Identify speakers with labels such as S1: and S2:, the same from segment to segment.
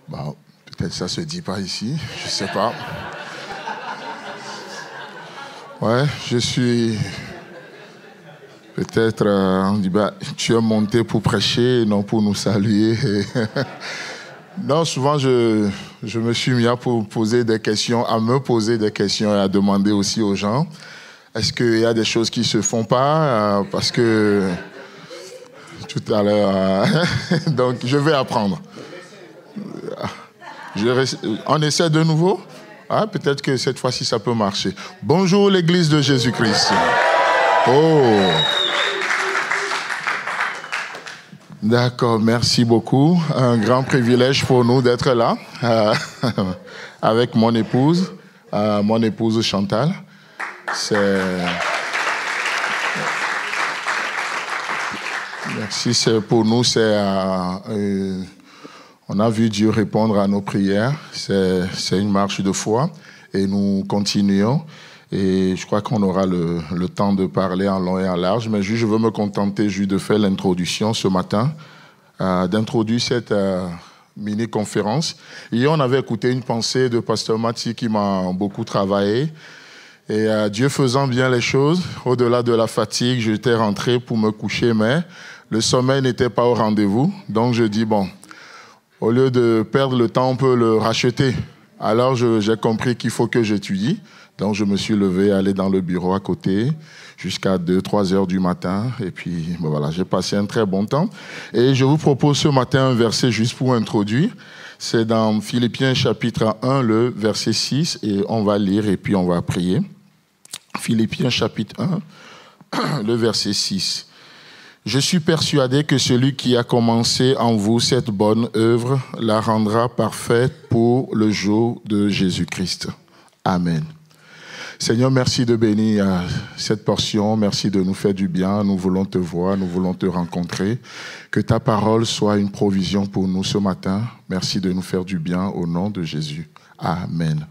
S1: Bon, peut-être ça se dit pas ici, je sais pas. Ouais, je suis... Peut-être, on dit, tu es monté pour prêcher et non pour nous saluer. Non, souvent, je me suis mis à me poser des questions et à demander aussi aux gens, est-ce qu'il y a des choses qui ne se font pas? Parce que tout à l'heure... donc, je vais apprendre. On essaie de nouveau? Ah, peut-être que cette fois-ci, ça peut marcher. Bonjour, l'Église de Jésus-Christ. Oh! D'accord, merci beaucoup. Un grand privilège pour nous d'être là avec mon épouse Chantal. Merci, pour nous, on a vu Dieu répondre à nos prières. C'est une marche de foi et nous continuons. Et je crois qu'on aura le temps de parler en long et en large. Mais je veux me contenter juste de faire l'introduction ce matin, d'introduire cette mini-conférence. Hier, on avait écouté une pensée de Pasteur Mathieu qui m'a beaucoup travaillé. Et Dieu faisant bien les choses, au-delà de la fatigue, j'étais rentré pour me coucher, mais le sommeil n'était pas au rendez-vous. Donc je dis, bon, au lieu de perdre le temps, on peut le racheter. Alors j'ai compris qu'il faut que j'étudie. Donc, je me suis levé, allé dans le bureau à côté jusqu'à 2-3 heures du matin. Et puis, voilà, j'ai passé un très bon temps. Et je vous propose ce matin un verset juste pour introduire. C'est dans Philippiens chapitre 1, le verset 6. Et on va lire et puis on va prier. Philippiens chapitre 1, le verset 6. Je suis persuadé que celui qui a commencé en vous cette bonne œuvre la rendra parfaite pour le jour de Jésus-Christ. Amen. Seigneur, merci de bénir cette portion. Merci de nous faire du bien. Nous voulons te voir, nous voulons te rencontrer. Que ta parole soit une provision pour nous ce matin. Merci de nous faire du bien au nom de Jésus. Amen.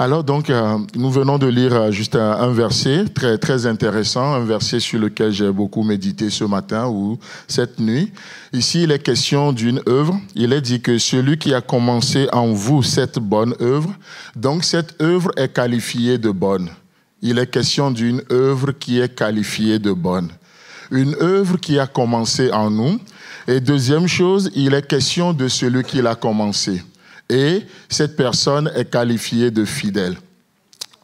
S1: Alors donc, nous venons de lire juste un verset très, très intéressant, un verset sur lequel j'ai beaucoup médité ce matin ou cette nuit. Ici, il est question d'une œuvre. Il est dit que celui qui a commencé en vous cette bonne œuvre, donc cette œuvre est qualifiée de bonne. Il est question d'une œuvre qui est qualifiée de bonne. Une œuvre qui a commencé en nous. Et deuxième chose, il est question de celui qui l'a commencé. Et cette personne est qualifiée de fidèle.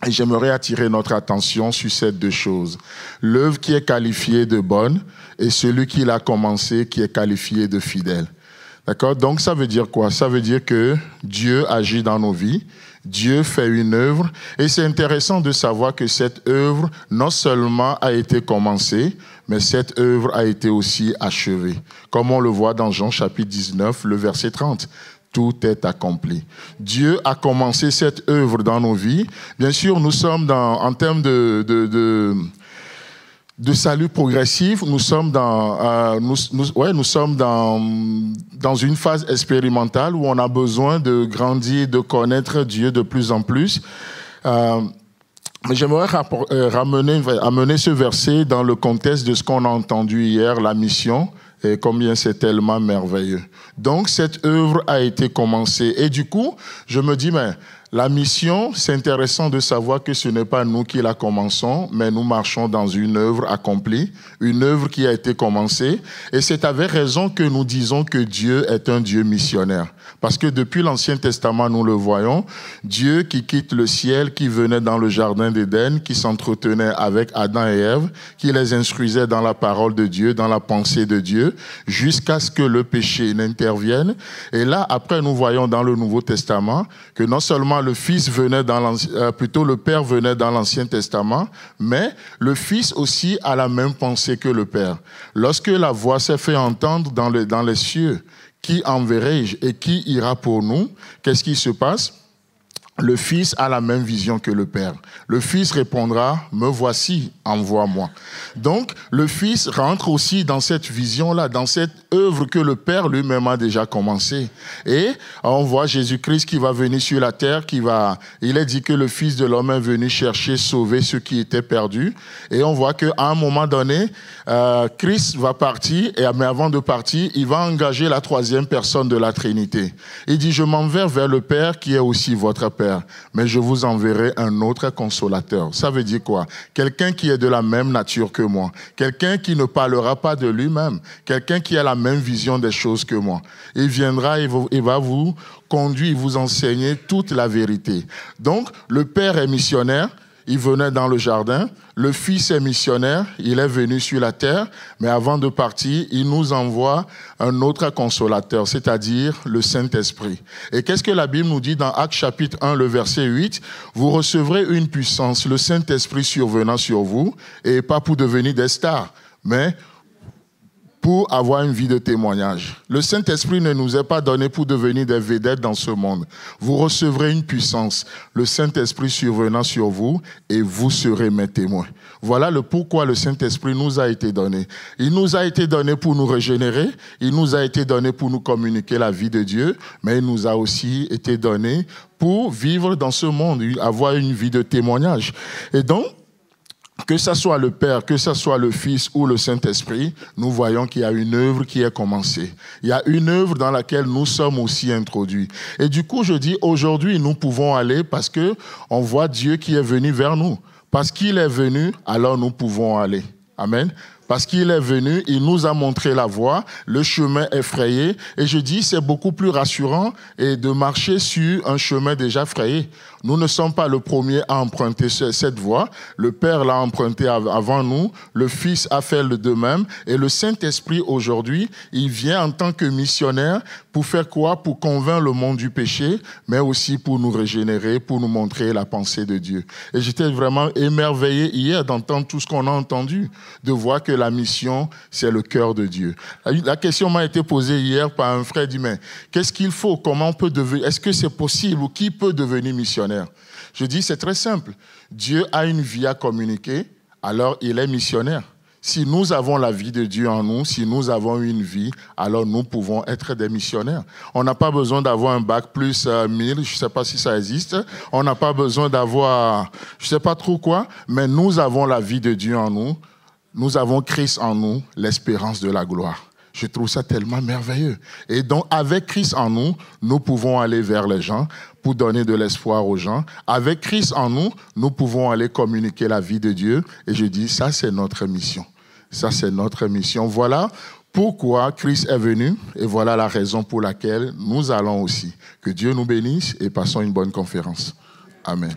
S1: Et j'aimerais attirer notre attention sur ces deux choses. L'œuvre qui est qualifiée de bonne et celui qui l'a commencé qui est qualifié de fidèle. D'accord? Donc ça veut dire quoi? Ça veut dire que Dieu agit dans nos vies. Dieu fait une œuvre. Et c'est intéressant de savoir que cette œuvre non seulement a été commencée, mais cette œuvre a été aussi achevée. Comme on le voit dans Jean chapitre 19, le verset 30. Tout est accompli. Dieu a commencé cette œuvre dans nos vies. Bien sûr, nous sommes en termes de salut progressif, nous sommes dans une phase expérimentale où on a besoin de grandir, de connaître Dieu de plus en plus. Mais j'aimerais amener ce verset dans le contexte de ce qu'on a entendu hier, la mission, et combien c'est tellement merveilleux. Donc, cette œuvre a été commencée. Et du coup, je me dis, mais la mission, c'est intéressant de savoir que ce n'est pas nous qui la commençons, mais nous marchons dans une œuvre accomplie, une œuvre qui a été commencée. Et c'est avec raison que nous disons que Dieu est un Dieu missionnaire. Parce que depuis l'Ancien Testament, nous le voyons, Dieu qui quitte le ciel, qui venait dans le jardin d'Éden, qui s'entretenait avec Adam et Ève, qui les instruisait dans la parole de Dieu, dans la pensée de Dieu, jusqu'à ce que le péché n'intervienne. Et là, après, nous voyons dans le Nouveau Testament que non seulement le Fils venait le Père venait dans l'Ancien Testament, mais le Fils aussi a la même pensée que le Père. Lorsque la voix s'est fait entendre dans les cieux, qui enverrai-je et qui ira pour nous? Qu'est-ce qui se passe? le Fils a la même vision que le Père. Le Fils répondra, me voici, envoie-moi. Donc, le Fils rentre aussi dans cette vision-là, dans cette œuvre que le Père lui-même a déjà commencé. Et on voit Jésus-Christ qui va venir sur la terre, il est dit que le Fils de l'homme est venu chercher, sauver ceux qui étaient perdus. Et on voit qu'à un moment donné, Christ va partir, mais avant de partir, il va engager la troisième personne de la Trinité. Il dit, je m'en vais vers le Père qui est aussi votre Père. Mais je vous enverrai un autre consolateur. Ça veut dire quoi? Quelqu'un qui est de la même nature que moi. Quelqu'un qui ne parlera pas de lui-même. Quelqu'un qui a la même vision des choses que moi. Il viendra et il va vous conduire, vous enseigner toute la vérité. Donc, le Père est missionnaire. Il venait dans le jardin. Le Fils est missionnaire. Il est venu sur la terre. Mais avant de partir, il nous envoie un autre consolateur, c'est-à-dire le Saint-Esprit. Et qu'est-ce que la Bible nous dit dans Actes chapitre 1, le verset 8? Vous recevrez une puissance, le Saint-Esprit survenant sur vous, et pas pour devenir des stars, mais pour avoir une vie de témoignage. Le Saint-Esprit ne nous est pas donné pour devenir des vedettes dans ce monde. Vous recevrez une puissance, le Saint-Esprit survenant sur vous, et vous serez mes témoins. Voilà le pourquoi le Saint-Esprit nous a été donné. Il nous a été donné pour nous régénérer, il nous a été donné pour nous communiquer la vie de Dieu, mais il nous a aussi été donné pour vivre dans ce monde, avoir une vie de témoignage. Et donc, que ce soit le Père, que ce soit le Fils ou le Saint-Esprit, nous voyons qu'il y a une œuvre qui est commencée. Il y a une œuvre dans laquelle nous sommes aussi introduits. Et du coup, je dis, aujourd'hui, nous pouvons aller parce qu'on voit Dieu qui est venu vers nous. Parce qu'il est venu, alors nous pouvons aller. Amen. Parce qu'il est venu, il nous a montré la voie, le chemin est frayé. Et je dis, c'est beaucoup plus rassurant de marcher sur un chemin déjà frayé. Nous ne sommes pas le premier à emprunter cette voie. Le Père l'a emprunté avant nous. Le Fils a fait le de même. Et le Saint-Esprit, aujourd'hui, il vient en tant que missionnaire pour faire quoi? Pour convaincre le monde du péché, mais aussi pour nous régénérer, pour nous montrer la pensée de Dieu. Et j'étais vraiment émerveillé hier d'entendre tout ce qu'on a entendu, de voir que la mission, c'est le cœur de Dieu. La question m'a été posée hier par un frère, il dit, mais qu'est-ce qu'il faut? Comment on peut devenir? Est-ce que c'est possible? Ou qui peut devenir missionnaire? Je dis, c'est très simple. Dieu a une vie à communiquer, alors il est missionnaire. Si nous avons la vie de Dieu en nous, si nous avons une vie, alors nous pouvons être des missionnaires. On n'a pas besoin d'avoir un bac plus 1000, je ne sais pas si ça existe. On n'a pas besoin d'avoir, je ne sais pas trop quoi, mais nous avons la vie de Dieu en nous. Nous avons Christ en nous, l'espérance de la gloire. Je trouve ça tellement merveilleux. Et donc, avec Christ en nous, nous pouvons aller vers les gens pour donner de l'espoir aux gens. Avec Christ en nous, nous pouvons aller communiquer la vie de Dieu. Et je dis, ça, c'est notre mission. Ça, c'est notre mission. Voilà pourquoi Christ est venu. Et voilà la raison pour laquelle nous allons aussi. Que Dieu nous bénisse et passons une bonne conférence. Amen.